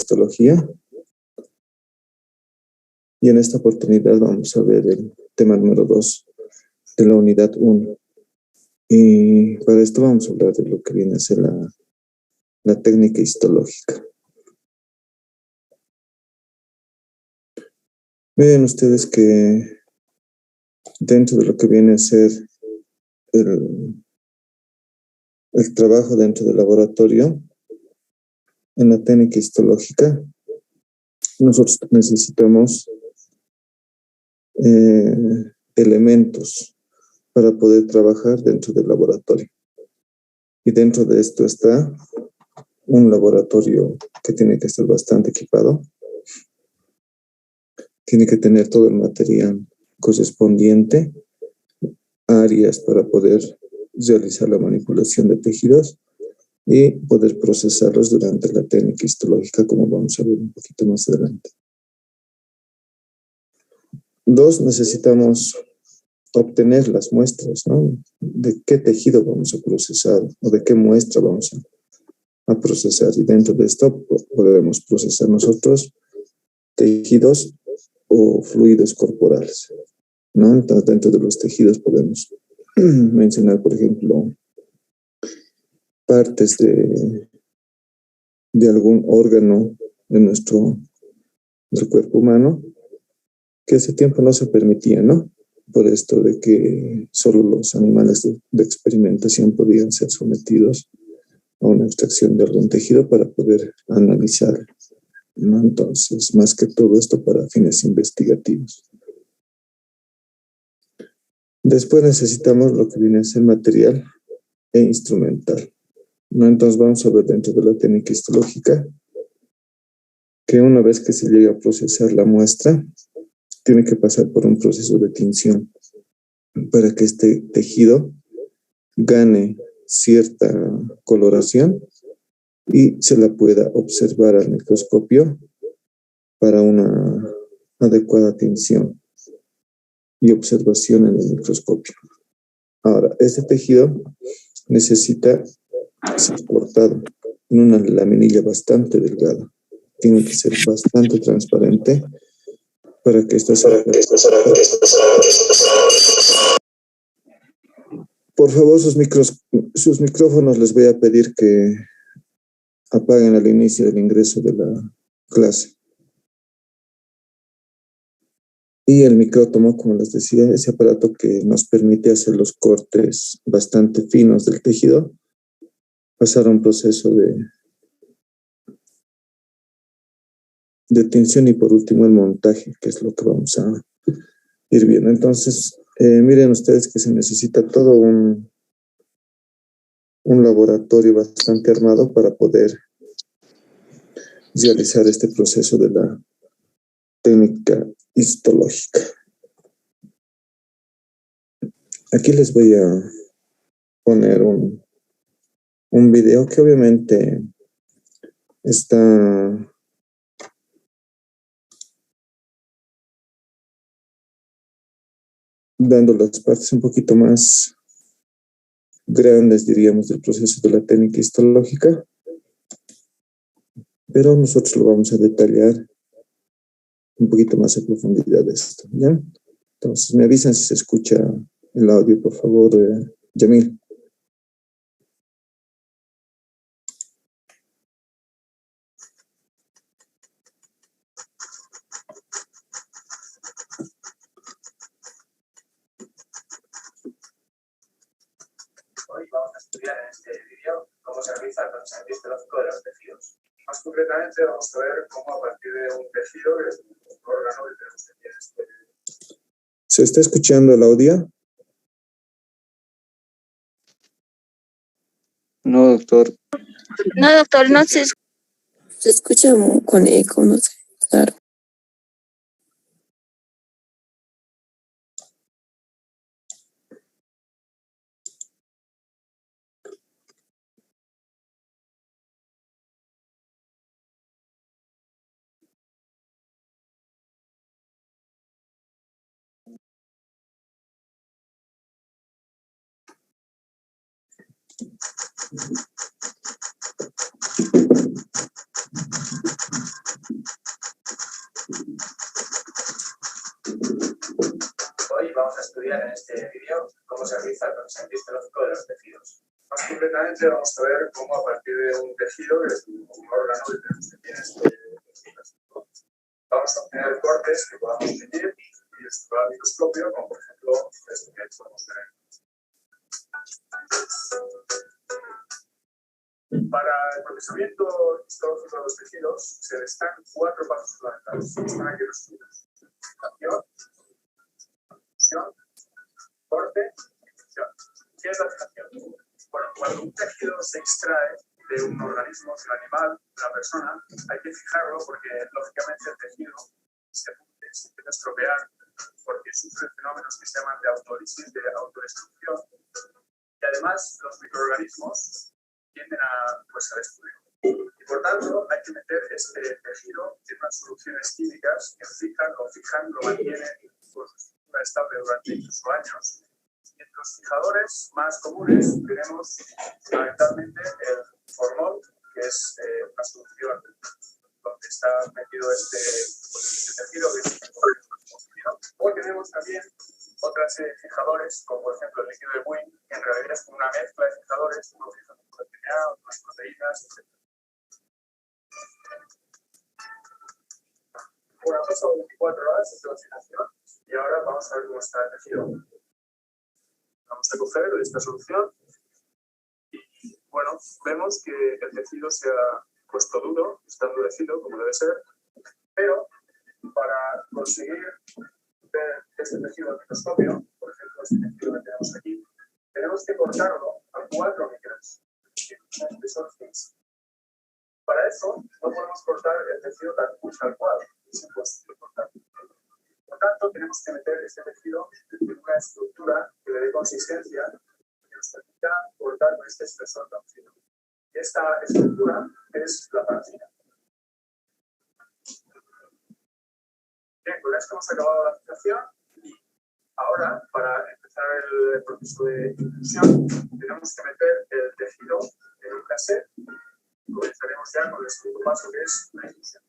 histología. Y en esta oportunidad vamos a ver el tema número 2 de la unidad 1. Y para esto vamos a hablar de lo que viene a ser la técnica histológica. Miren ustedes que dentro de lo que viene a ser el trabajo dentro del laboratorio, en la técnica histológica, nosotros necesitamos elementos para poder trabajar dentro del laboratorio. Y dentro de esto está un laboratorio que tiene que estar bastante equipado. Tiene que tener todo el material correspondiente, áreas para poder realizar la manipulación de tejidos y poder procesarlos durante la técnica histológica, como vamos a ver un poquito más adelante. 2, necesitamos obtener las muestras, ¿no? De qué tejido vamos a procesar o de qué muestra vamos a procesar. Y dentro de esto podemos procesar nosotros tejidos o fluidos corporales, ¿no? Entonces, dentro de los tejidos podemos mencionar, por ejemplo, partes de algún órgano del cuerpo humano que hace tiempo no se permitía, ¿no? Por esto de que solo los animales de experimentación podían ser sometidos a una extracción de algún tejido para poder analizar, ¿no? Entonces, más que todo esto para fines investigativos. Después necesitamos lo que viene a ser material e instrumental, ¿no? Entonces vamos a ver dentro de la técnica histológica que una vez que se llega a procesar la muestra, tiene que pasar por un proceso de tinción para que este tejido gane cierta coloración y se la pueda observar al microscopio para una adecuada tinción y observación en el microscopio. Ahora, este tejido necesita ser cortado en una laminilla bastante delgada. Tiene que ser bastante transparente para que esta sea... Por favor, sus micrófonos les voy a pedir que apaguen al inicio del ingreso de la clase. Y el micrótomo, como les decía, ese aparato que nos permite hacer los cortes bastante finos del tejido, pasar a un proceso de tinción y por último el montaje, que es lo que vamos a ir viendo. Entonces, miren ustedes que se necesita todo un laboratorio bastante armado para poder realizar este proceso de la técnica histológica. Aquí les voy a poner un video que obviamente está dando las partes un poquito más grandes, diríamos, del proceso de la técnica histológica, pero nosotros lo vamos a detallar un poquito más a profundidad de esto, ¿ya? Entonces, me avisan si se escucha el audio, por favor, Yamil. Hoy vamos a estudiar en este vídeo cómo se realiza el procesamiento histológico de los tejidos. Más concretamente vamos a ver cómo a partir de un tejido, que es un órgano que tenemos aquí en este vídeo. ¿Se está escuchando el audio? No, doctor. No, doctor, no se escucha con eco, no sé, claro. vamos a estudiar en este vídeo cómo se realiza el procesamiento histológico de los tejidos. Más concretamente vamos a ver cómo a partir de un tejido, que es un órgano que tiene vamos a obtener cortes que podamos medir y estudiar al microscopio, como por ejemplo este que podemos tener. Para el procesamiento histológico de los tejidos se destacan 4 pasos fundamentales. Están aquí resumidos: fijación, fusión, corte y función. ¿Qué es la fijación? Bueno, cuando un tejido se extrae de un organismo, de un animal, de una persona, hay que fijarlo porque lógicamente el tejido se empieza a estropear porque sufre fenómenos que se llaman de autólisis, de autodestrucción, y además los microorganismos tienden a destruir. Y por tanto, hay que meter este tejido en unas soluciones químicas que lo mantienen con su estructura estable durante incluso años. Y entre los fijadores más comunes tenemos fundamentalmente el formol, que es una solución donde está metido este tejido. O tenemos también otra serie de fijadores, como por ejemplo el líquido de Buin, que en realidad es como una mezcla de fijadores, uno fija con DNA, otras proteínas, etc. Bueno, han pasado 24 horas de oxidación y ahora vamos a ver cómo está el tejido. Vamos a coger esta solución y, bueno, vemos que el tejido se ha puesto duro, está endurecido, como debe ser, pero para conseguir ver este tejido al microscopio, por ejemplo, este tejido que tenemos aquí, tenemos que cortarlo a 4 micras, en un espesor 15. Para eso, no podemos cortar el tejido tal cual, es imposible cortarlo. Por tanto, tenemos que meter este tejido en una estructura que le dé consistencia y que nos permita cortar con este espesor tan fino. Y esta estructura es la parafina. Bien, con esto hemos acabado la fijación y ahora, para empezar el proceso de infusión, tenemos que meter el tejido en un cassette. Comenzaremos ya con el segundo paso, que es la infusión.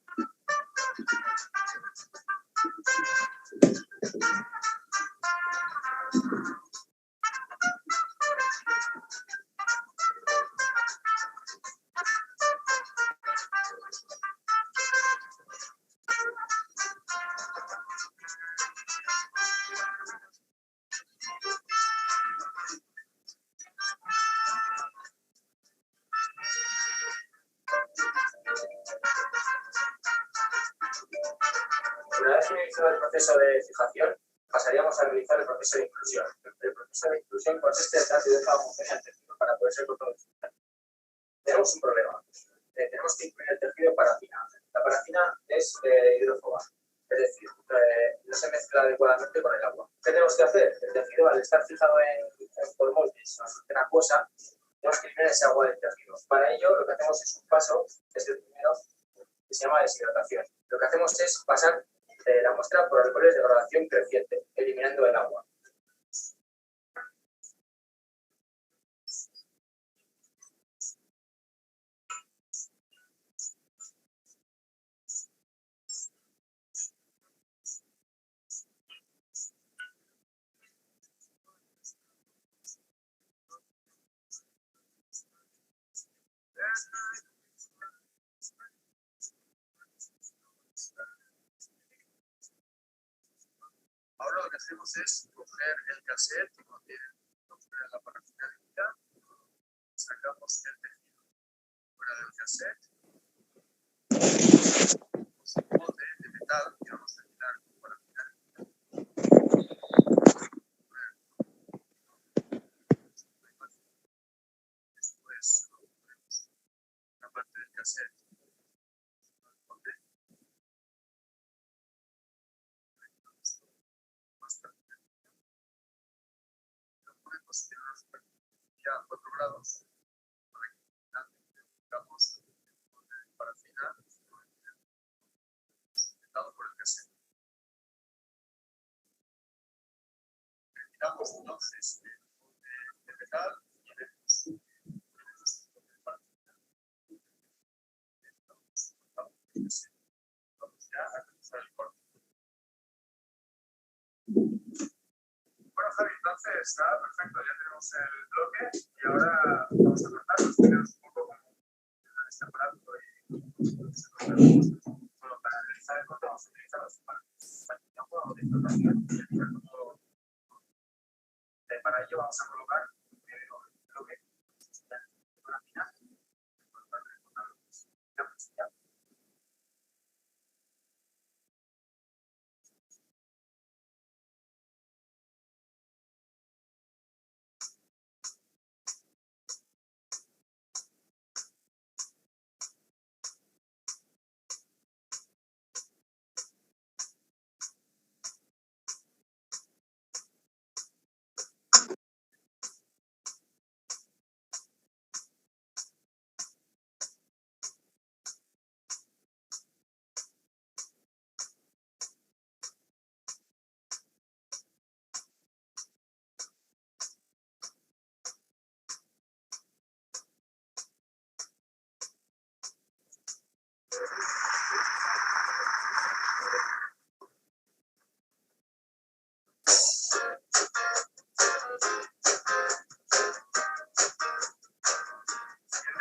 Una vez finalizado el proceso de fijación, pasaríamos a realizar el proceso de inclusión. El proceso de inclusión consiste en dar dirección homogénea al tejido para poder ser cortado. Tenemos un problema. Tenemos que incluir el tejido en parafina. La parafina es hidrófoba, es decir, no se mezcla adecuadamente con el agua. ¿Qué tenemos que hacer? El tejido, al estar fijado en formol, que es una sustancia acuosa, tenemos que eliminar ese agua del tejido. Para ello, lo que hacemos es un paso, es el primero, que se llama deshidratación. Lo que hacemos es pasar la muestra por alcoholes de gradación creciente, eliminando el agua. Ahora lo que hacemos es coger el cassette que contiene la parafina líquida, sacamos el tejido fuera del cassette, un molde de metal que vamos a quitar con parafina líquida. Después ponemos una parte del cassette. A 4 grados para que finalmente tengamos el parafina dado por el cassette. Retiramos entonces el metal y vemos el parafina. Vamos ya a comenzar el corte. Entonces, nada, perfecto, ya tenemos el bloque y ahora vamos a cortar los primeros un poco como este aparato bueno, para realizar el corte vamos a utilizar los para ello vamos a colocar primero el bloque para final.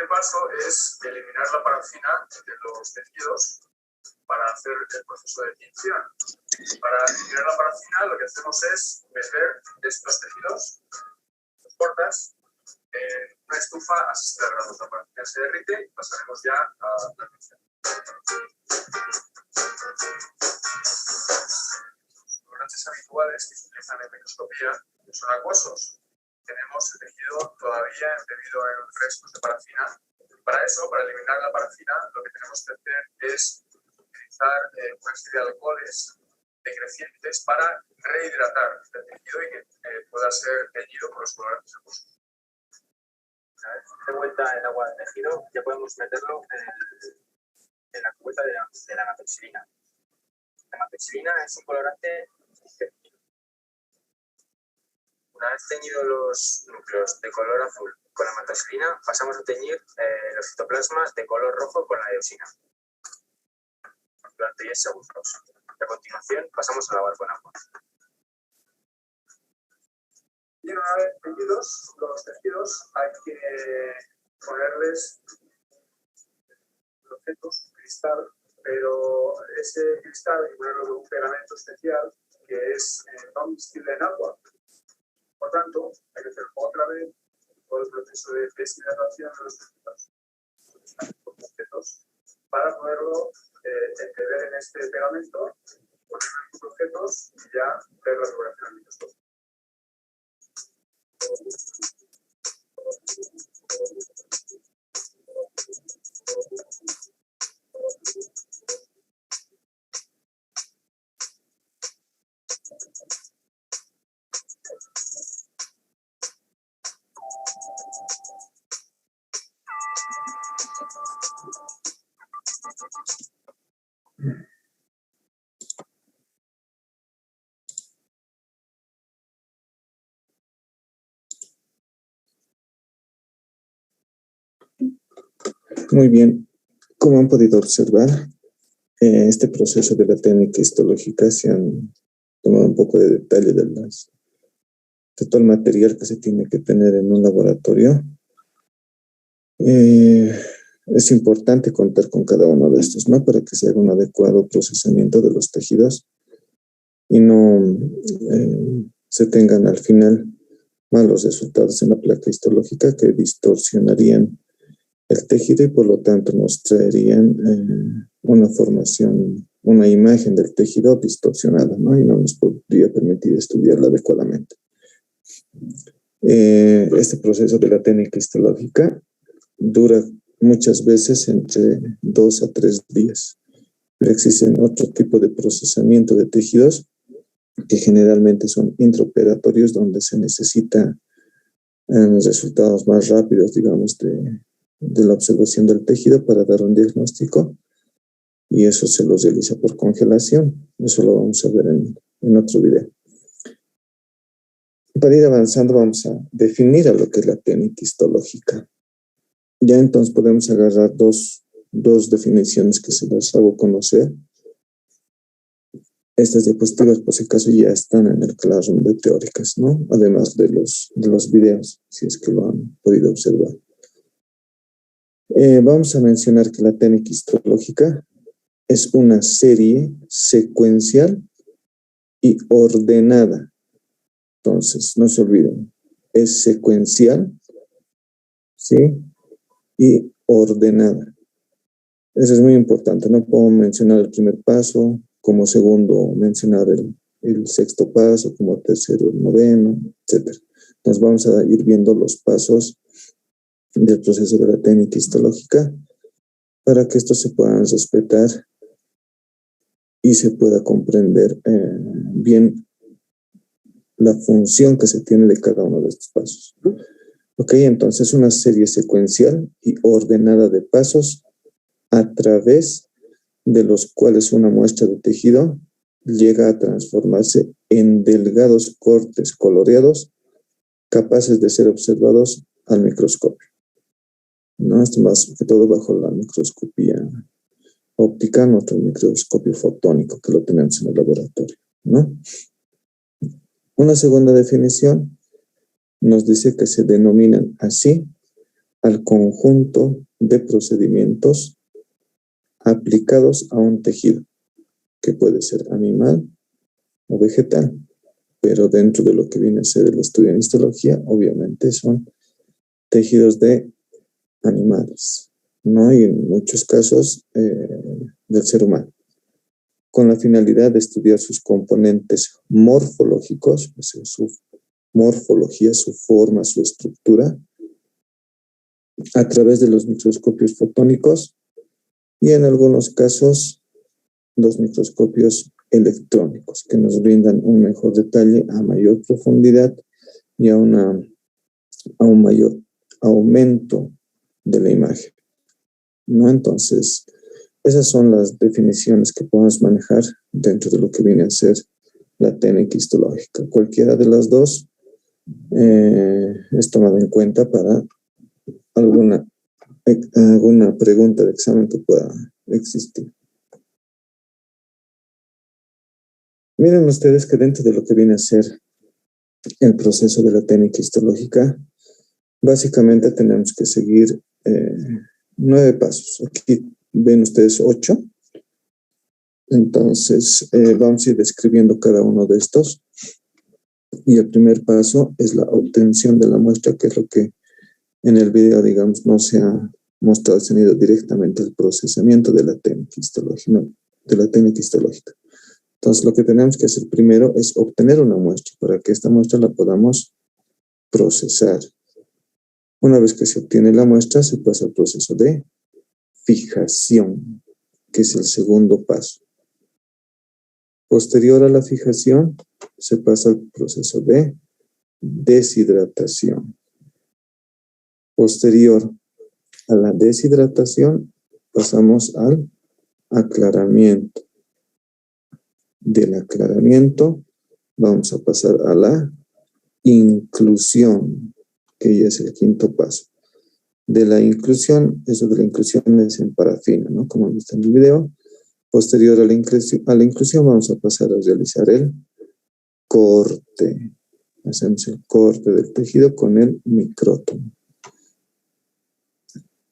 El paso es eliminar la parafina de los tejidos para hacer el proceso de tinción. Para eliminar la parafina lo que hacemos es meter estos tejidos, los cortas, en una estufa a 60 grados. La parafina se derrite y pasaremos ya a la tinción. Los colorantes habituales que se utilizan en microscopía son acuosos. Tenemos el tejido todavía embebido en restos de parafina. Para eso, para eliminar la parafina, lo que tenemos que hacer es utilizar una serie de alcoholes decrecientes para rehidratar el tejido y que pueda ser teñido por los colorantes acuosos. Una vez de vuelta el agua del tejido, ya podemos meterlo en la cubeta de la metoxilina. La metoxilina es un colorante. Una vez teñidos los núcleos de color azul con la metoxilina, pasamos a teñir los citoplasmas de color rojo con la eosina durante 10 segundos. A continuación, pasamos a lavar con agua. Y una vez teñidos los tejidos, hay que ponerles objetos, cristal, pero ese cristal hay que ponerlo con un pegamento especial que es no miscible en agua. Por tanto, hay que hacer otra vez todo el proceso de deshidratación de los objetos para poderlo embeber en este pegamento, poner los objetos y ya ver la fotografía del microscopio. Muy bien, como han podido observar, este proceso de la técnica histológica se han tomado un poco de detalle de todo el material que se tiene que tener en un laboratorio. Es importante contar con cada uno de estos, ¿no? Para que se haga un adecuado procesamiento de los tejidos y no se tengan al final malos resultados en la placa histológica que distorsionarían el tejido y por lo tanto nos traerían una formación, una imagen del tejido distorsionada, ¿no? Y no nos podría permitir estudiarla adecuadamente. Este proceso de la técnica histológica dura muchas veces entre 2 a 3 días, pero existen otro tipo de procesamiento de tejidos que generalmente son intraoperatorios, donde se necesita resultados más rápidos, digamos, de la observación del tejido para dar un diagnóstico, y eso se los realiza por congelación. Eso lo vamos a ver en otro video. Para ir avanzando vamos a definir a lo que es la técnica histológica. Ya entonces podemos agarrar dos definiciones que se las hago conocer. Estas diapositivas, por si acaso, ya están en el Classroom de teóricas, ¿no? Además de los videos, si es que lo han podido observar. Vamos a mencionar que la técnica histológica es una serie secuencial y ordenada. Entonces, no se olviden, es secuencial, ¿sí? Y ordenada. Eso es muy importante. No puedo mencionar el primer paso, como segundo mencionar el sexto paso, como tercero el noveno, etc. Entonces vamos a ir viendo los pasos del proceso de la técnica histológica para que estos se puedan respetar y se pueda comprender bien la función que se tiene de cada uno de estos pasos. Ok, entonces una serie secuencial y ordenada de pasos a través de los cuales una muestra de tejido llega a transformarse en delgados cortes coloreados capaces de ser observados al microscopio. ¿No? Esto más que todo bajo la microscopía óptica, nuestro microscopio fotónico que lo tenemos en el laboratorio, ¿no? Una segunda definición nos dice que se denominan así al conjunto de procedimientos aplicados a un tejido, que puede ser animal o vegetal, pero dentro de lo que viene a ser el estudio en histología, obviamente son tejidos de animales, ¿no? Y en muchos casos del ser humano, con la finalidad de estudiar sus componentes morfológicos, o sea, su morfología, su forma, su estructura, a través de los microscopios fotónicos y en algunos casos los microscopios electrónicos, que nos brindan un mejor detalle a mayor profundidad y a un mayor aumento de la imagen, ¿no? Entonces, esas son las definiciones que podemos manejar dentro de lo que viene a ser la técnica histológica. Cualquiera de las dos es tomada en cuenta para alguna pregunta de examen que pueda existir. Miren ustedes que dentro de lo que viene a ser el proceso de la técnica histológica, básicamente tenemos que seguir 9 pasos. Aquí ven ustedes 8. Entonces, vamos a ir describiendo cada uno de estos. Y el primer paso es la obtención de la muestra, que es lo que en el video, digamos, no se ha mostrado, sino directamente el procesamiento de la técnica histológica, ¿no? De la técnica histológica. Entonces, lo que tenemos que hacer primero es obtener una muestra para que esta muestra la podamos procesar. Una vez que se obtiene la muestra, se pasa al proceso de fijación, que es el segundo paso. Posterior a la fijación, se pasa al proceso de deshidratación. Posterior a la deshidratación, pasamos al aclaramiento. Del aclaramiento, vamos a pasar a la inclusión, que ya es el quinto paso. De la inclusión, eso de la inclusión es en parafina, ¿no? Como viste en el video. Posterior a la inclusión vamos a pasar a realizar el corte. Hacemos el corte del tejido con el micrótomo.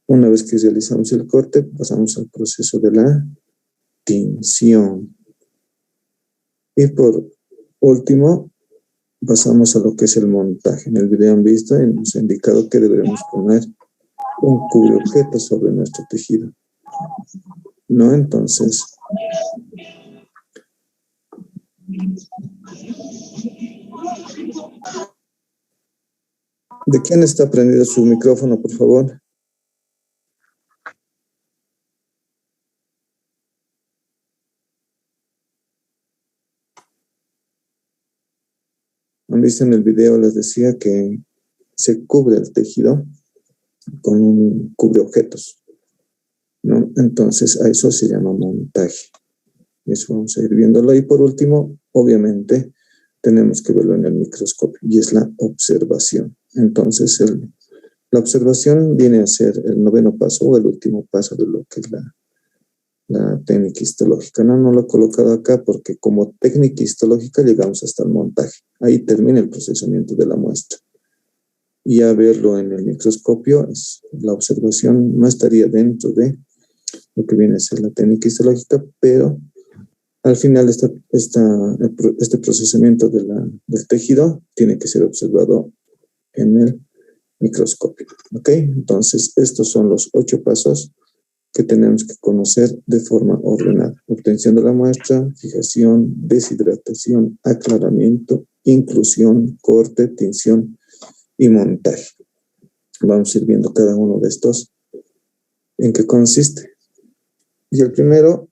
Una vez que realizamos el corte, pasamos al proceso de la tinción. Y por último, pasamos a lo que es el montaje. En el video han visto y nos ha indicado que deberemos poner un cubreobjeto sobre nuestro tejido, ¿no? Entonces, ¿de quién está prendido su micrófono, por favor? Han visto en el video, les decía que se cubre el tejido con un cubreobjetos, ¿no? Entonces, a eso se llama montaje. Eso vamos a ir viéndolo. Y por último, obviamente, tenemos que verlo en el microscopio, y es la observación. Entonces, la observación viene a ser el noveno paso o el último paso de lo que es la técnica histológica. No lo he colocado acá porque como técnica histológica llegamos hasta el montaje. Ahí termina el procesamiento de la muestra. Y ya verlo en el microscopio, la observación no estaría dentro de lo que viene a ser la técnica histológica, pero al final este procesamiento del tejido tiene que ser observado en el microscopio. ¿Ok? Entonces, estos son los 8 pasos que tenemos que conocer de forma ordenada. Obtención de la muestra, fijación, deshidratación, aclaramiento, inclusión, corte, tinción y montaje. Vamos a ir viendo cada uno de estos en qué consiste. Y el primero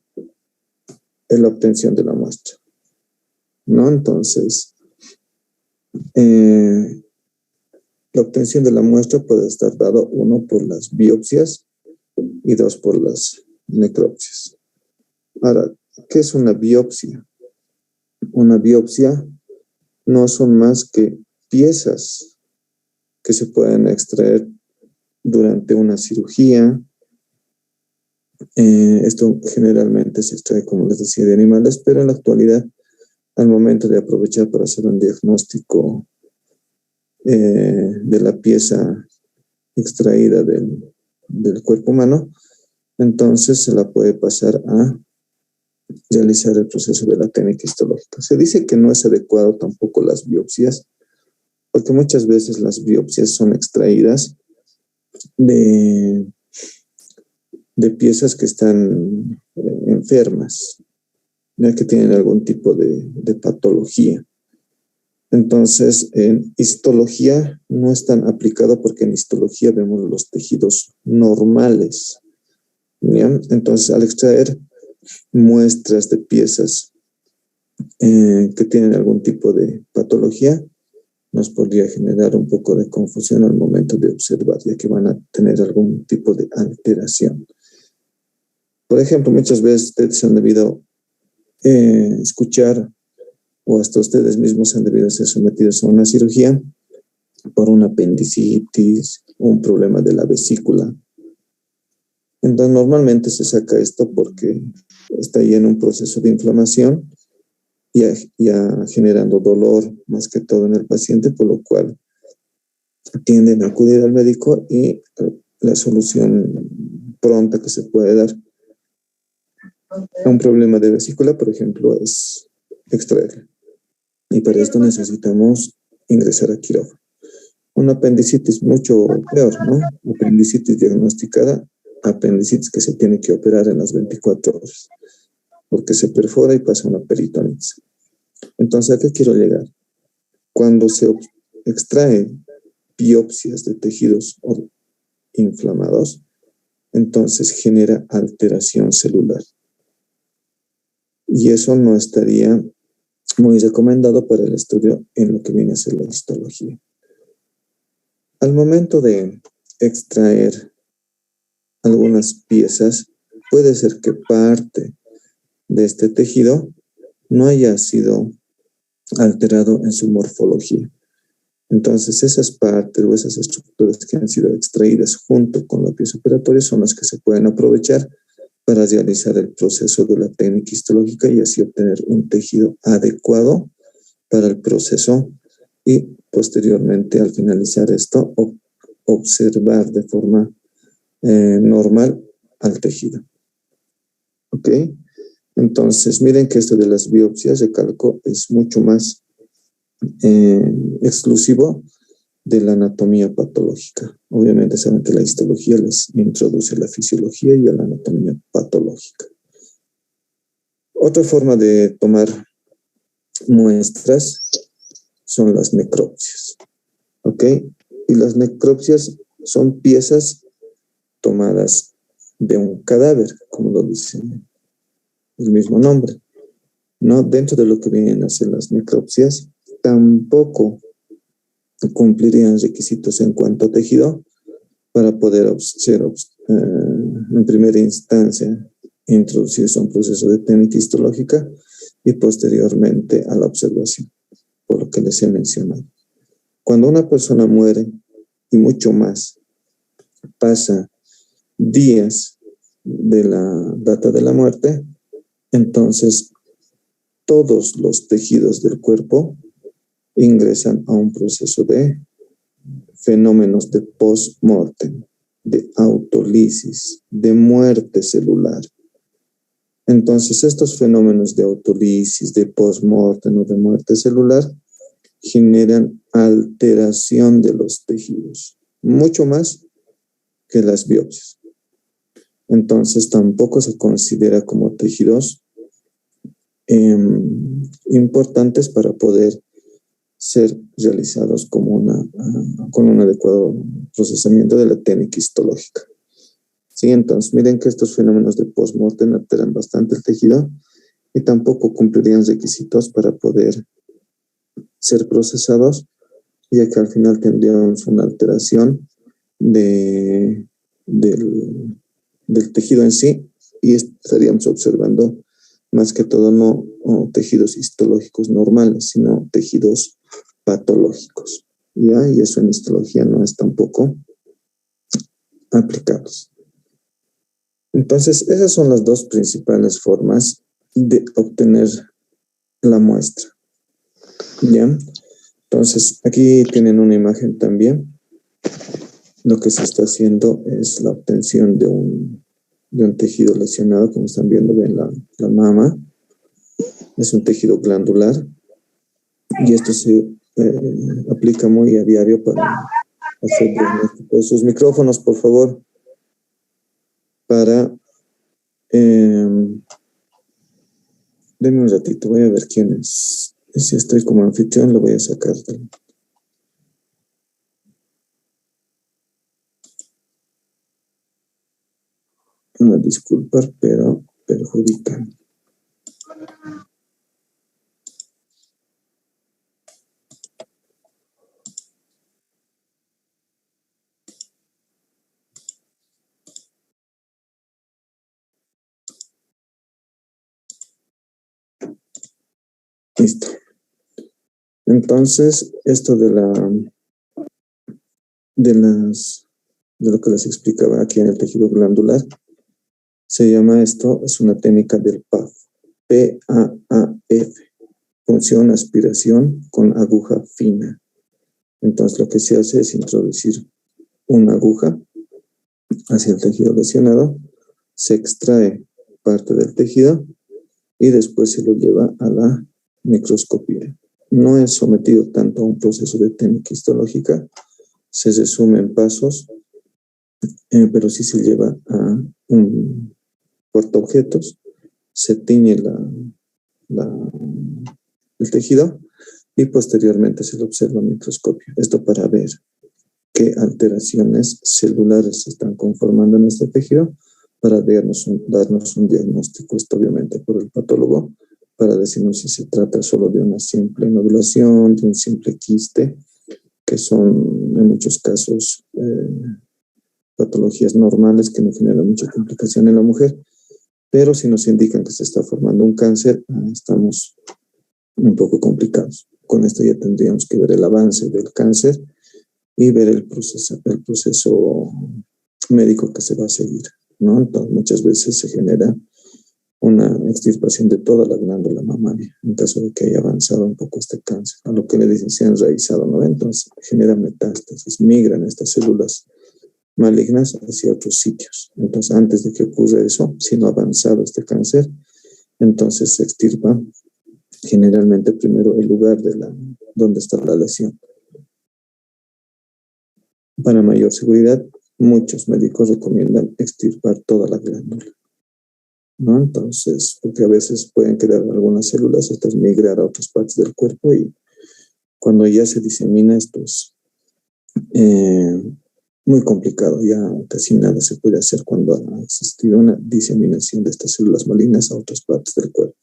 es la obtención de la muestra, ¿no? Entonces, la obtención de la muestra puede estar dado, 1, por las biopsias y 2, por las necropsias. Ahora, ¿qué es una biopsia? Una biopsia no son más que piezas que se pueden extraer durante una cirugía. Esto generalmente se extrae, como les decía, de animales, pero en la actualidad, al momento de aprovechar para hacer un diagnóstico de la pieza extraída del cuerpo humano, entonces se la puede pasar a realizar el proceso de la técnica histológica. Se dice que no es adecuado tampoco las biopsias, porque muchas veces las biopsias son extraídas de piezas que están enfermas, ya que tienen algún tipo de patología. Entonces, en histología no es tan aplicado porque en histología vemos los tejidos normales, ¿ya? Entonces, al extraer muestras de piezas que tienen algún tipo de patología, nos podría generar un poco de confusión al momento de observar, ya que van a tener algún tipo de alteración. Por ejemplo, muchas veces ustedes han debido escuchar, o hasta ustedes mismos han debido ser sometidos a una cirugía por una apendicitis, un problema de la vesícula. Entonces, normalmente se saca esto porque está ahí en un proceso de inflamación, ya generando dolor más que todo en el paciente, por lo cual tienden a acudir al médico y la solución pronta que se puede dar a un problema de vesícula, por ejemplo, es extraerla. Y para esto necesitamos ingresar a quirófano. Una apendicitis mucho peor, ¿no? Apendicitis diagnosticada, apendicitis que se tiene que operar en las 24 horas, porque se perfora y pasa una peritonitis. Entonces, ¿a qué quiero llegar? Cuando se extrae biopsias de tejidos inflamados, entonces genera alteración celular. Y eso no estaría muy recomendado para el estudio en lo que viene a ser la histología. Al momento de extraer algunas piezas, puede ser que parte de este tejido no haya sido alterado en su morfología. Entonces, esas partes o esas estructuras que han sido extraídas junto con la pieza operatoria son las que se pueden aprovechar para realizar el proceso de la técnica histológica y así obtener un tejido adecuado para el proceso y posteriormente, al finalizar esto, observar de forma normal al tejido. ¿Ok? Entonces, miren que esto de las biopsias, recalco, es mucho más exclusivo de la anatomía patológica. Obviamente saben que la histología les introduce la fisiología y a la anatomía patológica. Otra forma de tomar muestras son las necropsias. ¿Ok? Y las necropsias son piezas tomadas de un cadáver, como lo dice el mismo nombre. ¿No? Dentro de lo que vienen a ser las necropsias, tampoco cumplirían requisitos en cuanto a tejido para poder ser en primera instancia introducirse a un proceso de técnica histológica y posteriormente a la observación, por lo que les he mencionado. Cuando una persona muere y mucho más, pasa días de la data de la muerte, entonces todos los tejidos del cuerpo ingresan a un proceso de fenómenos de post-mortem, de autolisis, de muerte celular. Entonces, estos fenómenos de autolisis, de post-mortem o de muerte celular generan alteración de los tejidos, mucho más que las biopsias. Entonces, tampoco se considera como tejidos importantes para poder ser realizados como con un adecuado procesamiento de la técnica histológica. Sí, entonces miren que estos fenómenos de post-mortem alteran bastante el tejido y tampoco cumplirían requisitos para poder ser procesados, ya que al final tendríamos una alteración del tejido en sí y estaríamos observando más que todo no tejidos histológicos normales, sino tejidos patológicos, ¿ya? Y eso en histología no es tampoco aplicable. Entonces, esas son las dos principales formas de obtener la muestra, ¿ya? Entonces, aquí tienen una imagen también. Lo que se está haciendo es la obtención de un tejido lesionado, como están viendo, ven la mama. Es un tejido glandular y esto se aplica muy a diario para hacer diagnóstico. Sus micrófonos, por favor, para... denme un ratito, voy a ver quién es. Y si estoy como anfitrión, lo voy a sacar. Disculpar, pero perjudican. Listo. Entonces, esto de lo que les explicaba aquí en el tejido glandular, se llama esto, es una técnica del PAF, P-A-A-F, función aspiración con aguja fina. Entonces, lo que se hace es introducir una aguja hacia el tejido lesionado, se extrae parte del tejido y después se lo lleva a la microscopía. No es sometido tanto a un proceso de técnica histológica, se resumen pasos, pero sí se lleva a un portaobjetos, se tiñe el tejido y posteriormente se lo observa en microscopio. Esto para ver qué alteraciones celulares se están conformando en este tejido para darnos un diagnóstico, esto obviamente por el patólogo, para decirnos si se trata solo de una simple nodulación, de un simple quiste, que son en muchos casos patologías normales que no generan mucha complicación en la mujer, pero si nos indican que se está formando un cáncer, estamos un poco complicados. Con esto ya tendríamos que ver el avance del cáncer y ver el proceso médico que se va a seguir, ¿no? Entonces, muchas veces se genera una extirpación de toda la glándula mamaria, en caso de que haya avanzado un poco este cáncer, a lo que le dicen se ha enraizado, ¿no? Entonces, genera metástasis, migran estas células malignas hacia otros sitios. Entonces, antes de que ocurra eso, si no ha avanzado este cáncer, entonces se extirpa generalmente primero el lugar donde está la lesión. Para mayor seguridad, muchos médicos recomiendan extirpar toda la glándula, ¿no? Entonces, porque a veces pueden quedar algunas células, estas migrar a otras partes del cuerpo y cuando ya se disemina esto es muy complicado, ya casi nada se puede hacer cuando ha existido una diseminación de estas células malignas a otras partes del cuerpo.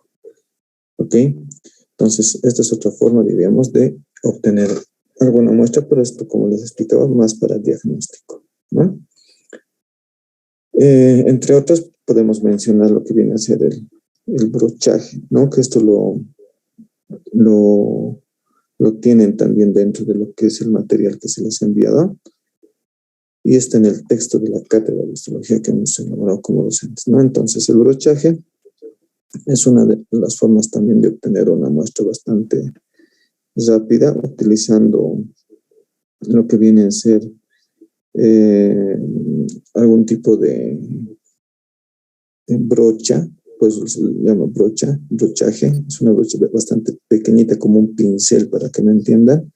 ¿Ok? Entonces, esta es otra forma, diríamos, de obtener alguna muestra, pero esto, como les explicaba, más para diagnóstico, ¿no? Entre otras, podemos mencionar lo que viene a ser el brochaje, ¿no? Que esto lo tienen también dentro de lo que es el material que se les ha enviado. y está en el texto de la cátedra de histología que hemos elaborado como docentes, ¿no? Entonces, el brochaje es una de las formas también de obtener una muestra bastante rápida, utilizando lo que viene a ser algún tipo de brocha, pues se llama brochaje, es una brocha bastante pequeñita como un pincel para que me entiendan,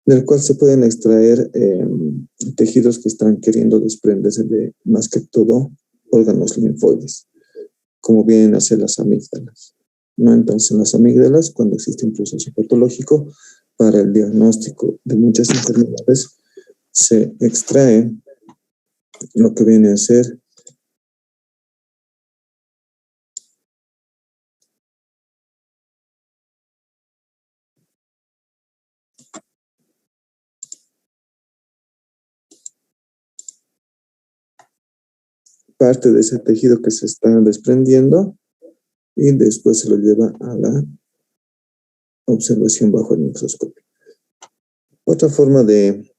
del cual se pueden extraer tejidos que están queriendo desprenderse de, más que todo, órganos linfoides, como vienen a ser las amígdalas, ¿no? Entonces, las amígdalas, cuando existe un proceso patológico, para el diagnóstico de muchas enfermedades, se extrae lo que viene a ser parte de ese tejido que se está desprendiendo y después se lo lleva a la observación bajo el microscopio. Otra forma de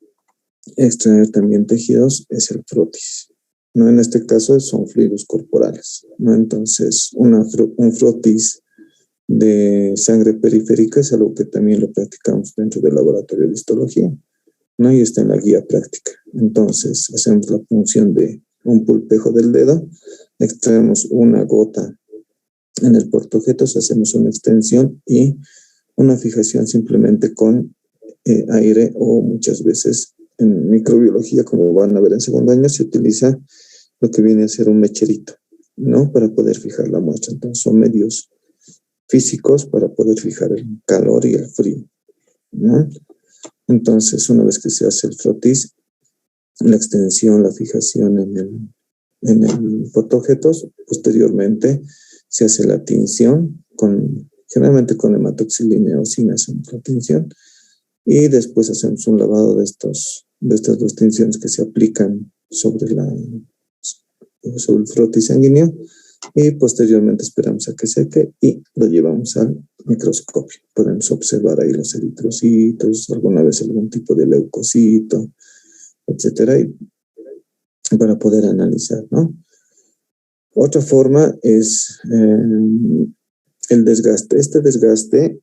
extraer también tejidos es el frotis, ¿no? En este caso son fluidos corporales, ¿no? Entonces, un frotis de sangre periférica es algo que también lo practicamos dentro del laboratorio de histología, ¿no? Y está en la guía práctica. Entonces, hacemos la punción de un pulpejo del dedo, extraemos una gota en el portaobjetos, hacemos una extensión y una fijación simplemente con aire, o muchas veces en microbiología, como van a ver en segundo año, se utiliza lo que viene a ser un mecherito, ¿no? Para poder fijar la muestra. Entonces, son medios físicos para poder fijar el calor y el frío, ¿no? Entonces, una vez que se hace el frotis, la extensión, la fijación en el portaobjetos, posteriormente se hace la tinción, generalmente con hematoxilina o eosina hacemos la tinción, y después hacemos un lavado de estas dos tinciones que se aplican sobre el frotis sanguíneo, y posteriormente esperamos a que seque y lo llevamos al microscopio. Podemos observar ahí los eritrocitos, alguna vez algún tipo de leucocito, etcétera, y para poder analizar, ¿no? Otra forma es el desgaste. Este desgaste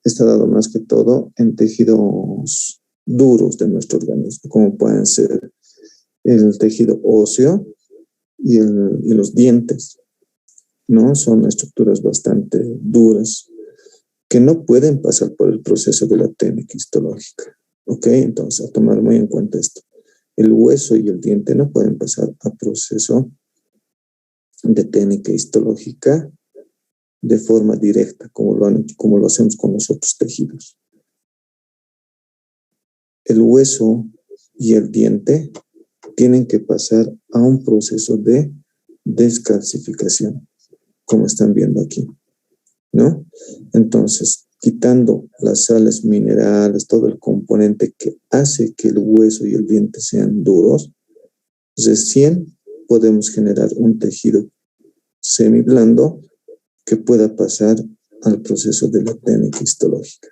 está dado más que todo en tejidos duros de nuestro organismo, como pueden ser el tejido óseo y los dientes, ¿no? Son estructuras bastante duras que no pueden pasar por el proceso de la técnica histológica, ¿ok? Entonces, a tomar muy en cuenta esto. El hueso y el diente no pueden pasar a proceso de técnica histológica de forma directa, como lo hacemos con los otros tejidos. El hueso y el diente tienen que pasar a un proceso de descalcificación, como están viendo aquí, ¿no? Entonces, quitando las sales minerales, todo el componente que hace que el hueso y el diente sean duros, recién podemos generar un tejido semiblando que pueda pasar al proceso de la técnica histológica.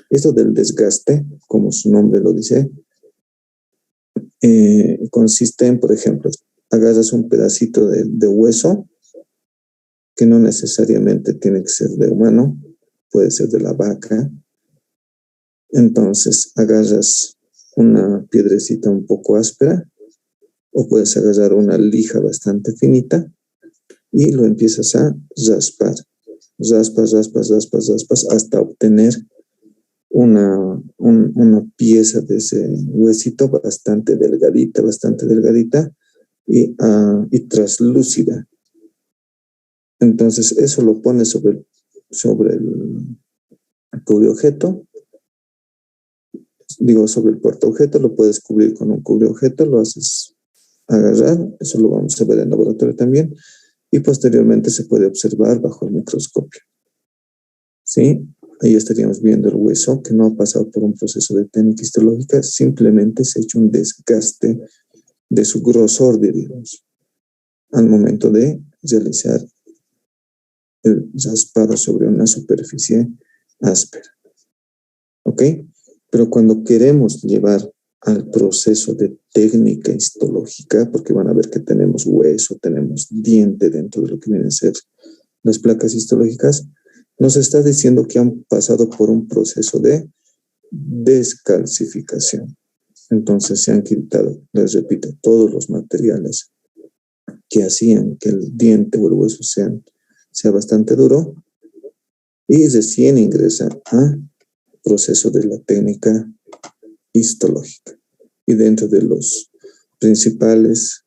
Esto del desgaste, como su nombre lo dice, consiste en, por ejemplo, agarras un pedacito de hueso, que no necesariamente tiene que ser de humano, puede ser de la vaca. Entonces agarras una piedrecita un poco áspera, o puedes agarrar una lija bastante finita y lo empiezas a raspar. Raspas hasta obtener una pieza de ese huesito bastante delgadita y traslúcida. Entonces eso lo pones sobre el cubreobjeto, sobre el portaobjeto, lo puedes cubrir con un cubreobjeto, lo haces agarrar, eso lo vamos a ver en laboratorio también, y posteriormente se puede observar bajo el microscopio, ¿sí? Ahí estaríamos viendo el hueso que no ha pasado por un proceso de técnica histológica, simplemente se ha hecho un desgaste de su grosor, diríamos, al momento de realizar el raspado sobre una superficie áspera, ¿ok? Pero cuando queremos llevar al proceso de técnica histológica, porque van a ver que tenemos hueso, tenemos diente dentro de lo que vienen a ser las placas histológicas, nos está diciendo que han pasado por un proceso de descalcificación. Entonces se han quitado, les repito, todos los materiales que hacían que el diente o el hueso sea bastante duro, y recién ingresa a proceso de la técnica histológica. Y dentro de los principales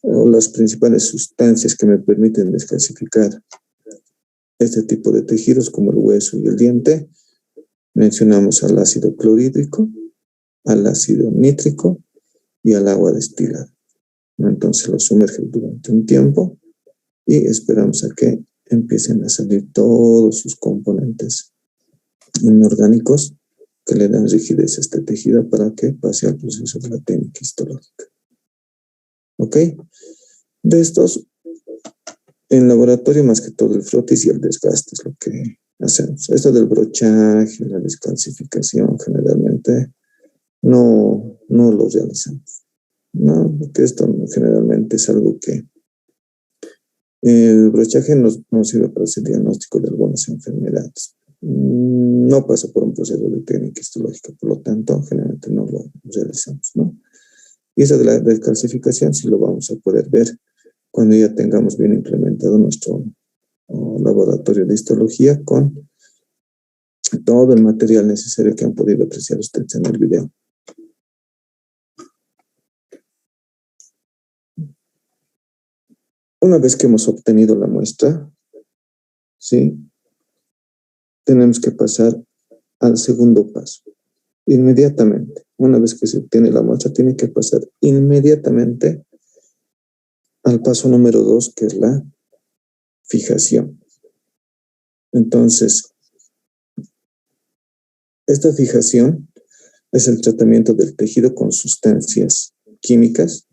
o las principales sustancias que me permiten descalcificar este tipo de tejidos, como el hueso y el diente, mencionamos al ácido clorhídrico, al ácido nítrico y al agua destilada. Entonces lo sumergen durante un tiempo y esperamos a que empiecen a salir todos sus componentes inorgánicos que le dan rigidez a este tejido para que pase al proceso de la técnica histológica. ¿Ok? De estos, en laboratorio más que todo el frotis y el desgaste es lo que hacemos. Esto del brochaje, la descalcificación, generalmente no lo realizamos, ¿no? Porque esto generalmente es algo que el brochaje nos sirve para hacer diagnóstico de algunas enfermedades. No pasa por un proceso de técnica histológica, por lo tanto, generalmente no lo realizamos, ¿no? Y eso de la descalcificación sí lo vamos a poder ver cuando ya tengamos bien implementado nuestro laboratorio de histología con todo el material necesario que han podido apreciar ustedes en el video. Una vez que hemos obtenido la muestra, ¿sí?, tenemos que pasar al segundo paso. Inmediatamente, una vez que se obtiene la muestra, tiene que pasar inmediatamente al paso número 2, que es la fijación. Entonces, esta fijación es el tratamiento del tejido con sustancias químicas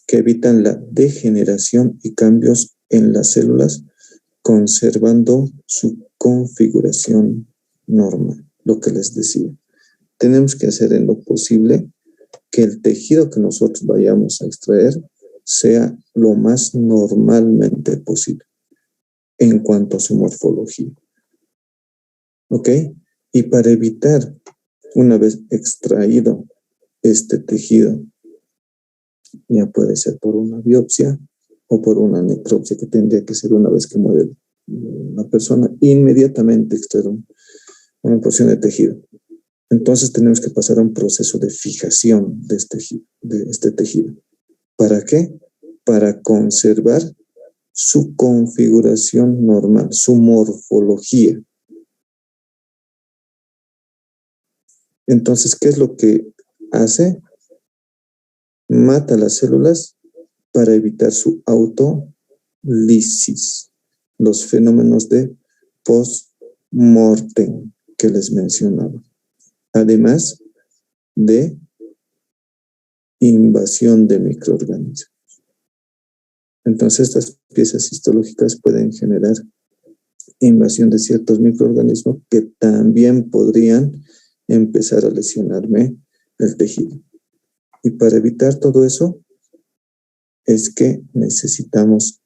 que evitan la degeneración y cambios en las células, conservando su configuración normal. Lo que les decía, tenemos que hacer en lo posible que el tejido que nosotros vayamos a extraer sea lo más normalmente posible en cuanto a su morfología. ¿Ok? Y para evitar, una vez extraído este tejido, ya puede ser por una biopsia o por una necropsia, que tendría que ser una vez que muere la persona, inmediatamente extraer una porción de tejido. Entonces tenemos que pasar a un proceso de fijación de este tejido. ¿Para qué? Para conservar su configuración normal, su morfología. Entonces, ¿qué es lo que hace? Mata las células para evitar su autolisis, los fenómenos de post-mortem que les mencionaba, además de invasión de microorganismos. Entonces, estas piezas histológicas pueden generar invasión de ciertos microorganismos que también podrían empezar a lesionarme el tejido. Y para evitar todo eso, es que necesitamos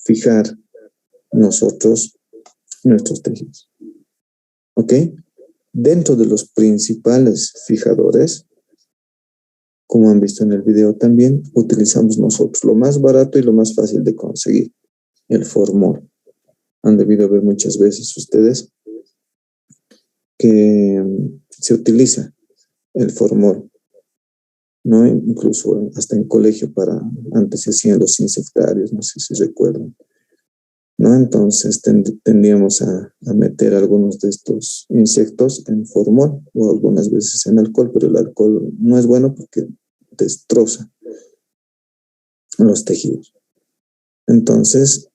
fijar nosotros nuestros tejidos. ¿Ok? Dentro de los principales fijadores, como han visto en el video también, utilizamos nosotros lo más barato y lo más fácil de conseguir, el formol. Han debido ver muchas veces ustedes que se utiliza el formol, ¿no? Incluso hasta en colegio antes se hacían los insectarios, no sé si recuerdan, ¿no? Entonces tendríamos a meter algunos de estos insectos en formol o algunas veces en alcohol, pero el alcohol no es bueno porque destroza los tejidos. Entonces,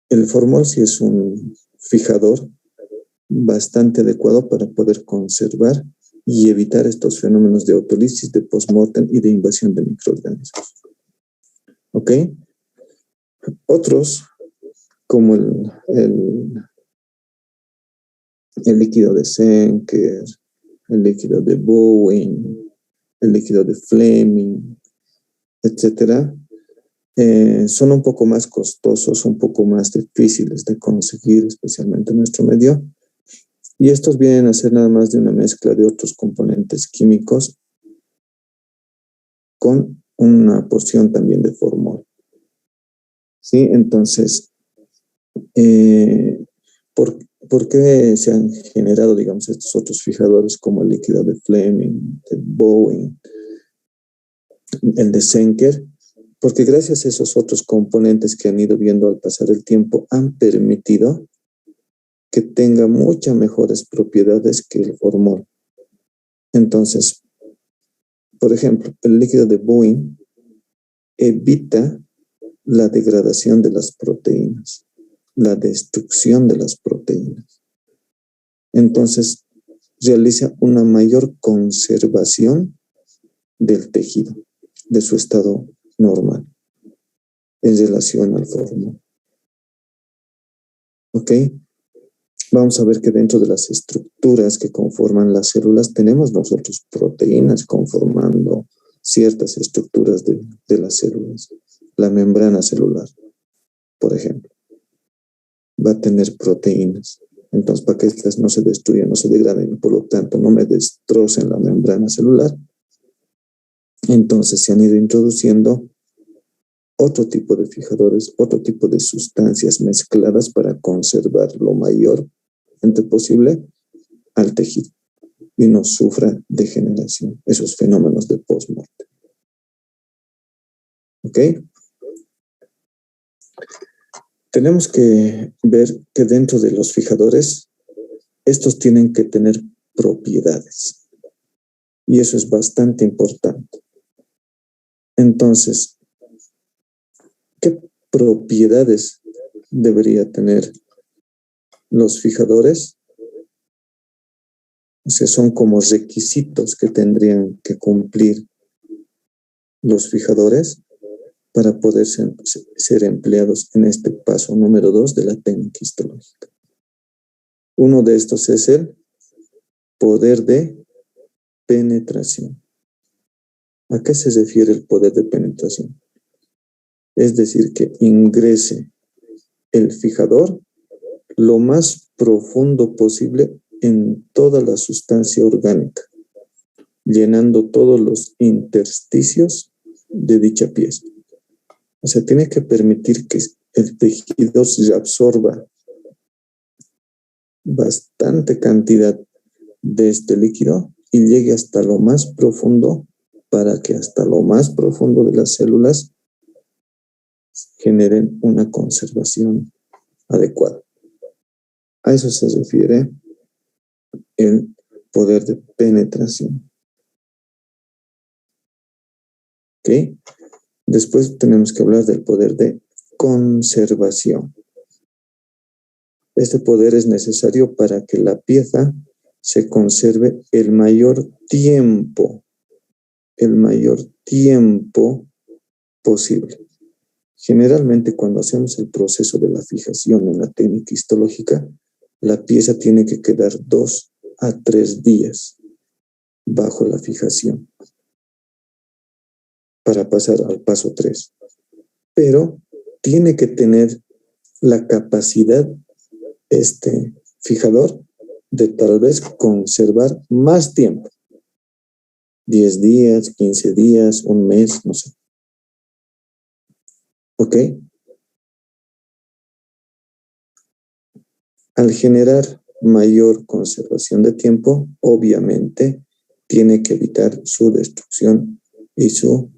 el formol sí es un fijador bastante adecuado para poder conservar y evitar estos fenómenos de autolisis, de postmortem y de invasión de microorganismos. ¿Ok? Otros, como el líquido de Senker, el líquido de Bowen, el líquido de Fleming, etcétera, son un poco más costosos, un poco más difíciles de conseguir, especialmente en nuestro medio. Y estos vienen a ser nada más de una mezcla de otros componentes químicos con una porción también de formol. ¿Sí? Entonces, ¿por qué se han generado, digamos, estos otros fijadores como el líquido de Fleming, de Bowen, el de Senker? Porque gracias a esos otros componentes que han ido viendo al pasar el tiempo, han permitido que tenga muchas mejores propiedades que el formol. Entonces, por ejemplo, el líquido de Bowen evita la degradación de las proteínas, la destrucción de las proteínas. Entonces, realiza una mayor conservación del tejido, de su estado normal, en relación al formol. ¿Ok? Vamos a ver que dentro de las estructuras que conforman las células tenemos nosotros proteínas conformando ciertas estructuras de las células. La membrana celular, por ejemplo, va a tener proteínas. Entonces, para que estas no se destruyan, no se degraden y por lo tanto no me destrocen la membrana celular, entonces se han ido introduciendo otro tipo de fijadores, otro tipo de sustancias mezcladas para conservar lo mayor posible al tejido y no sufra degeneración, esos fenómenos de postmuerte. ¿Ok? Tenemos que ver que dentro de los fijadores, estos tienen que tener propiedades. Y eso es bastante importante. Entonces, ¿qué propiedades debería tener los fijadores? O sea, son como requisitos que tendrían que cumplir los fijadores para poder ser empleados en este paso número 2 de la técnica histológica. Uno de estos es el poder de penetración. ¿A qué se refiere el poder de penetración? Es decir, que ingrese el fijador lo más profundo posible en toda la sustancia orgánica, llenando todos los intersticios de dicha pieza. O sea, tiene que permitir que el tejido se absorba bastante cantidad de este líquido y llegue hasta lo más profundo para que hasta lo más profundo de las células generen una conservación adecuada. A eso se refiere el poder de penetración. ¿Ok? Después tenemos que hablar del poder de conservación. Este poder es necesario para que la pieza se conserve el mayor tiempo posible. Generalmente, cuando hacemos el proceso de la fijación en la técnica histológica, la pieza tiene que quedar 2 a 3 días bajo la fijación para pasar al paso 3. Pero tiene que tener la capacidad, este fijador, de tal vez conservar más tiempo. 10 días, 15 días, un mes, no sé. ¿Ok? Al generar mayor conservación de tiempo, obviamente tiene que evitar su destrucción y su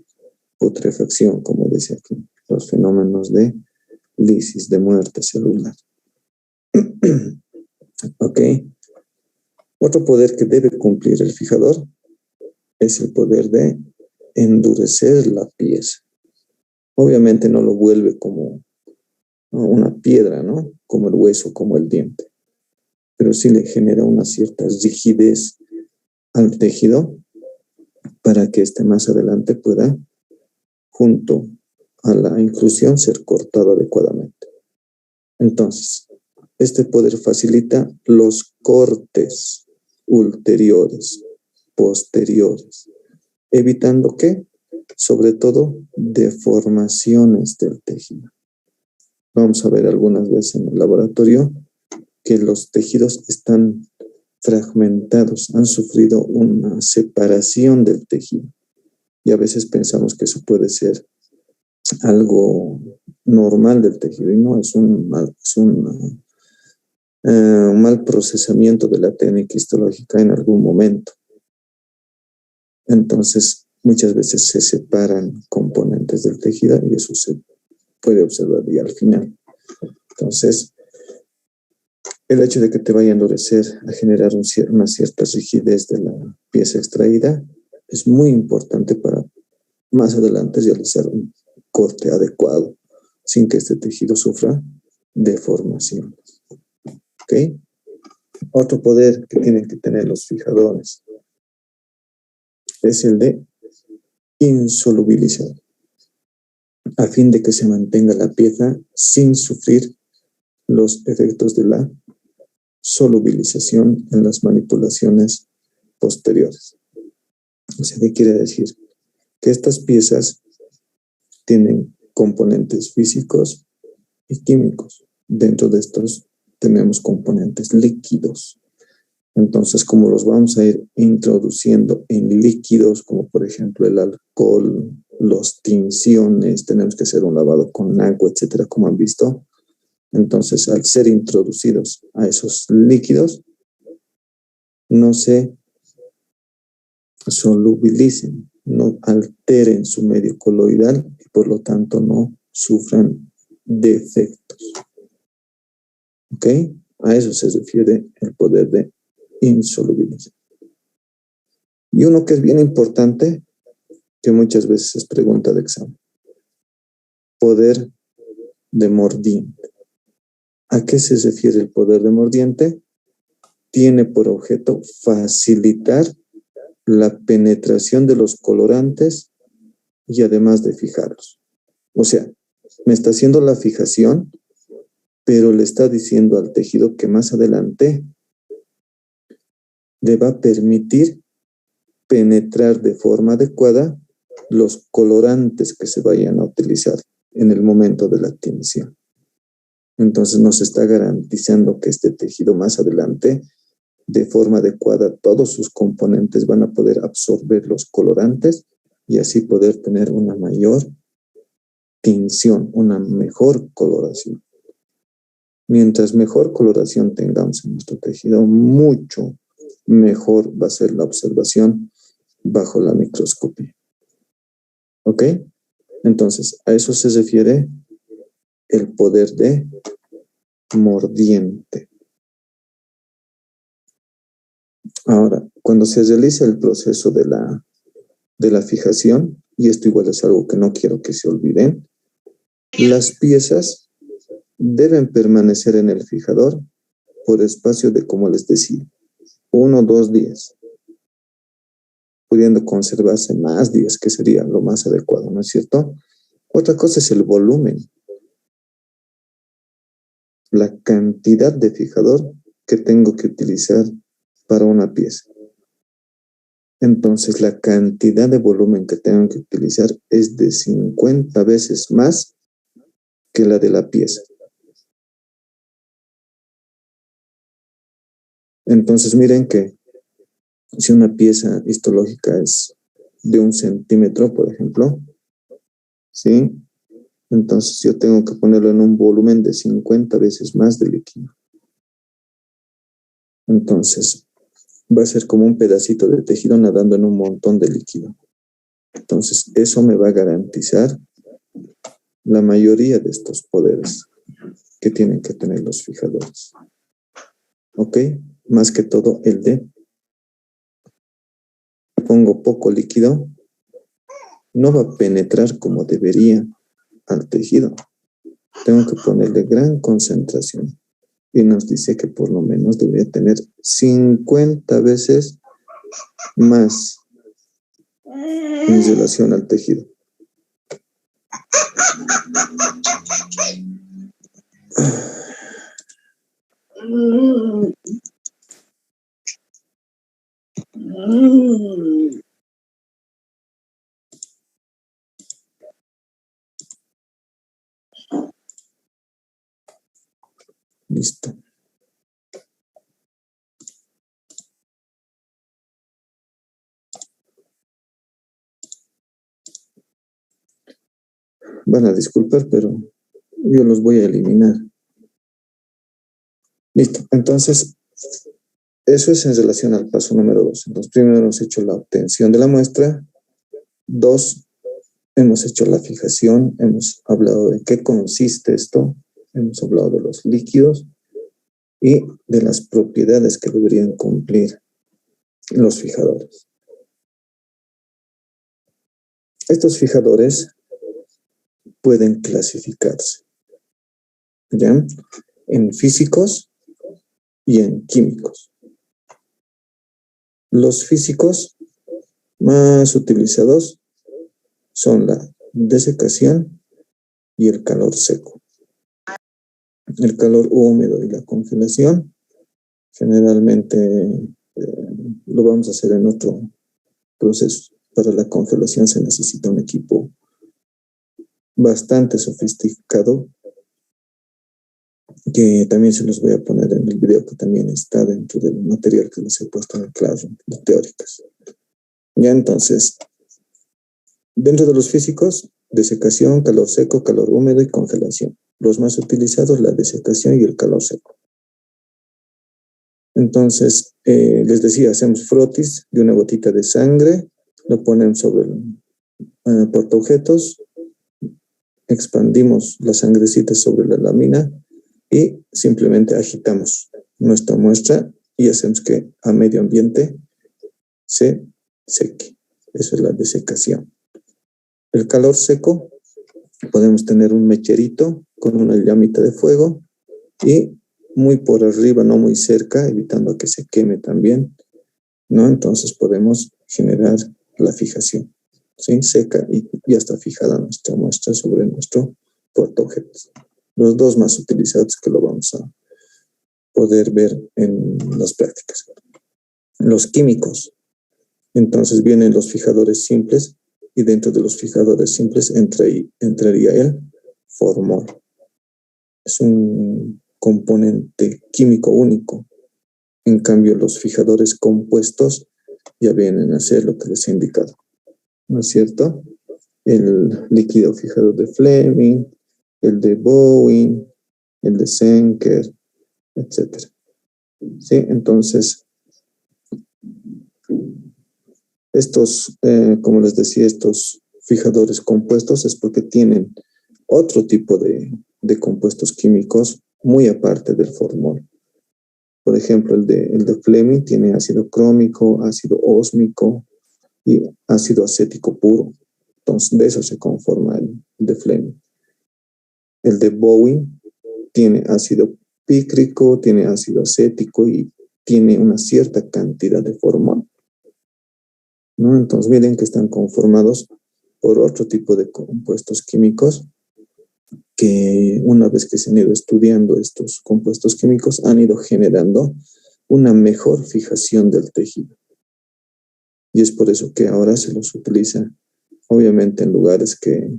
putrefacción, como dice aquí, los fenómenos de lisis, de muerte celular. ¿Ok? Otro poder que debe cumplir el fijador es el poder de endurecer la pieza. Obviamente no lo vuelve como una piedra, ¿no? Como el hueso, como el diente. Pero sí le genera una cierta rigidez al tejido para que este más adelante pueda, junto a la inclusión, ser cortado adecuadamente. Entonces, este poder facilita los cortes ulteriores posteriores, evitando que, sobre todo, deformaciones del tejido. Vamos a ver algunas veces en el laboratorio que los tejidos están fragmentados, han sufrido una separación del tejido. Y a veces pensamos que eso puede ser algo normal del tejido, y no, es un mal procesamiento de la técnica histológica en algún momento. Entonces, muchas veces se separan componentes del tejido y eso se puede observar ya al final. Entonces, el hecho de que te vaya a endurecer, a generar una cierta rigidez de la pieza extraída, es muy importante para más adelante realizar un corte adecuado, sin que este tejido sufra deformaciones. ¿Ok? Otro poder que tienen que tener los fijadores es el de insolubilizar, a fin de que se mantenga la pieza sin sufrir los efectos de la solubilización en las manipulaciones posteriores. O sea, ¿qué quiere decir? Que estas piezas tienen componentes físicos y químicos. Dentro de estos tenemos componentes líquidos. Entonces, como los vamos a ir introduciendo en líquidos, como por ejemplo el alcohol, los tinciones, tenemos que hacer un lavado con agua, etcétera, como han visto. Entonces, al ser introducidos a esos líquidos, no se solubilicen, no alteren su medio coloidal y por lo tanto no sufran defectos. ¿Ok? A eso se refiere el poder de insolubilizar. Y uno que es bien importante, que muchas veces es pregunta de examen: poder de mordiente. ¿A qué se refiere el poder de mordiente? Tiene por objeto facilitar la penetración de los colorantes y además de fijarlos. O sea, me está haciendo la fijación, pero le está diciendo al tejido que más adelante le va a permitir penetrar de forma adecuada los colorantes que se vayan a utilizar en el momento de la tinción. Entonces nos está garantizando que este tejido más adelante, de forma adecuada, todos sus componentes van a poder absorber los colorantes y así poder tener una mayor tinción, una mejor coloración. Mientras mejor coloración tengamos en nuestro tejido, mucho mejor va a ser la observación bajo la microscopía. ¿Ok? Entonces, a eso se refiere el poder de mordiente. Ahora, cuando se realiza el proceso de la fijación, y esto igual es algo que no quiero que se olviden, las piezas deben permanecer en el fijador por espacio de, como les decía, 1 o 2 días, pudiendo conservarse más días, que sería lo más adecuado, ¿no es cierto? Otra cosa es el volumen, la cantidad de fijador que tengo que utilizar para una pieza. Entonces, la cantidad de volumen que tengo que utilizar es de 50 veces más que la de la pieza. Entonces, miren que si una pieza histológica es de 1 centímetro, por ejemplo, ¿sí? Entonces, yo tengo que ponerlo en un volumen de 50 veces más de líquido. Entonces, va a ser como un pedacito de tejido nadando en un montón de líquido. Entonces, eso me va a garantizar la mayoría de estos poderes que tienen que tener los fijadores. ¿Ok? Más que todo el de pongo poco líquido, no va a penetrar como debería al tejido. Tengo que ponerle gran concentración. Y nos dice que por lo menos debería tener 50 veces más en relación al tejido. Listo. Van a disculpar, pero yo los voy a eliminar. Listo. Entonces, eso es en relación al paso número 2. Entonces, primero hemos hecho la obtención de la muestra. 2, hemos hecho la fijación. Hemos hablado de qué consiste esto. Hemos hablado de los líquidos y de las propiedades que deberían cumplir los fijadores. Estos fijadores pueden clasificarse, ¿ya?, en físicos y en químicos. Los físicos más utilizados son la desecación y el calor seco. El calor húmedo y la congelación generalmente lo vamos a hacer en otro proceso. Para la congelación se necesita un equipo bastante sofisticado, que también se los voy a poner en el video, que también está dentro del material que les he puesto en clase, teóricas. Ya, entonces, dentro de los físicos, desecación, calor seco, calor húmedo y congelación. Los más utilizados, la desecación y el calor seco. Entonces, les decía, hacemos frotis de una gotita de sangre, lo ponemos sobre el portaobjetos, expandimos la sangrecita sobre la lámina y simplemente agitamos nuestra muestra y hacemos que a medio ambiente se seque. Eso es la desecación. El calor seco, podemos tener un mecherito con una llamita de fuego y muy por arriba, no muy cerca, evitando que se queme también, ¿no? Entonces podemos generar la fijación, ¿sí? Seca y ya está fijada nuestra muestra sobre nuestro portaobjetos. Los dos más utilizados que lo vamos a poder ver en las prácticas. Los químicos. Entonces vienen los fijadores simples y dentro de los fijadores simples entraría el formol. Es un componente químico único. En cambio, los fijadores compuestos ya vienen a ser lo que les he indicado, ¿no es cierto? El líquido fijador de Fleming, el de Bowen, el de Senker, etc. ¿Sí? Entonces, estos, como les decía, estos fijadores compuestos es porque tienen otro tipo de compuestos químicos muy aparte del formol. Por ejemplo, el de Fleming tiene ácido crómico, ácido ósmico y ácido acético puro. Entonces, de eso se conforma el de Fleming. El de Bowen tiene ácido pícrico, tiene ácido acético y tiene una cierta cantidad de formol, ¿no? Entonces, miren que están conformados por otro tipo de compuestos químicos que una vez que se han ido estudiando estos compuestos químicos han ido generando una mejor fijación del tejido. Y es por eso que ahora se los utiliza, obviamente, en lugares que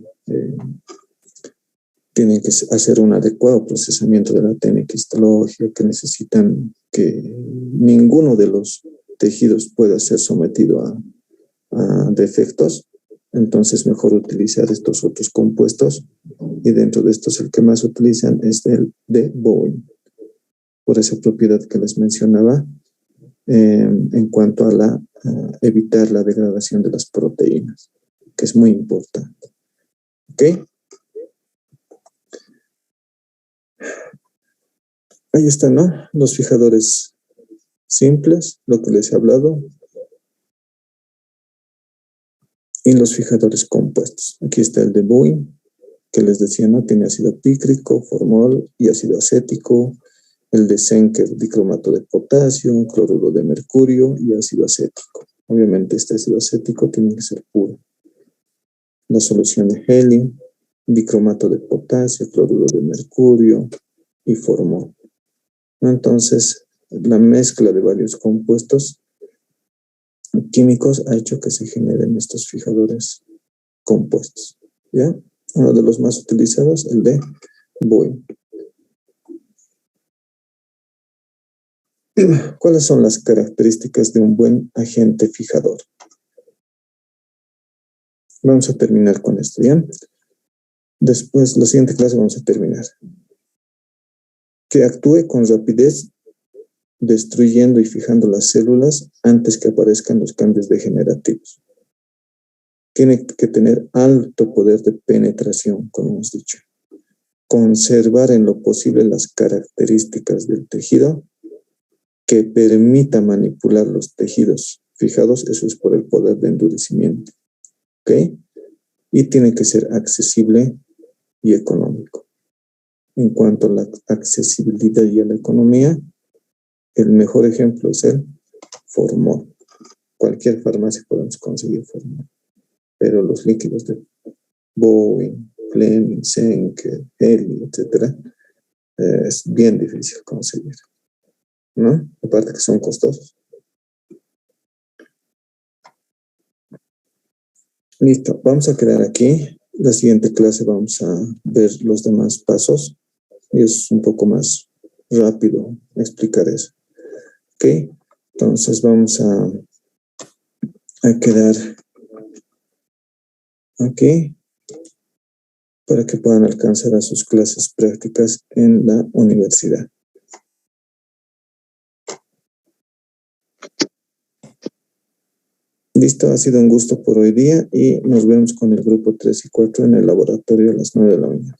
tienen que hacer un adecuado procesamiento de la técnica histológica, que necesitan que ninguno de los tejidos pueda ser sometido a defectos. Entonces, mejor utilizar estos otros compuestos, y dentro de estos el que más utilizan es el de Bowen, por esa propiedad que les mencionaba en cuanto a evitar la degradación de las proteínas, que es muy importante. ¿Ok? Ahí están, ¿no? Los fijadores simples, lo que les he hablado, y los fijadores compuestos. Aquí está el de Bowen, que les decía, ¿no? Tiene ácido pícrico, formol y ácido acético. El de Senker, dicromato de potasio, cloruro de mercurio y ácido acético. Obviamente este ácido acético tiene que ser puro. La solución de Helling, dicromato de potasio, cloruro de mercurio y formol. Entonces, la mezcla de varios compuestos químicos ha hecho que se generen estos fijadores compuestos, ¿ya? Uno de los más utilizados, el de Boeing. ¿Cuáles son las características de un buen agente fijador? Vamos a terminar con esto, ¿ya? Después, la siguiente clase vamos a terminar. Que actúe con rapidez, destruyendo y fijando las células antes que aparezcan los cambios degenerativos. Tiene que tener alto poder de penetración, como hemos dicho. Conservar en lo posible las características del tejido, que permita manipular los tejidos fijados, eso es por el poder de endurecimiento. ¿Ok? Y tiene que ser accesible y económico. En cuanto a la accesibilidad y a la economía, el mejor ejemplo es el Formol. Cualquier farmacia podemos conseguir Formol. Pero los líquidos de Boeing, Fleming, Senker, Heli, etc., es bien difícil conseguir, ¿no? Aparte que son costosos. Listo, vamos a quedar aquí. La siguiente clase vamos a ver los demás pasos y es un poco más rápido explicar eso. ¿Ok? Entonces vamos a quedar aquí para que puedan alcanzar a sus clases prácticas en la universidad. Listo, ha sido un gusto por hoy día y nos vemos con el grupo 3 y 4 en el laboratorio a las 9 de la mañana.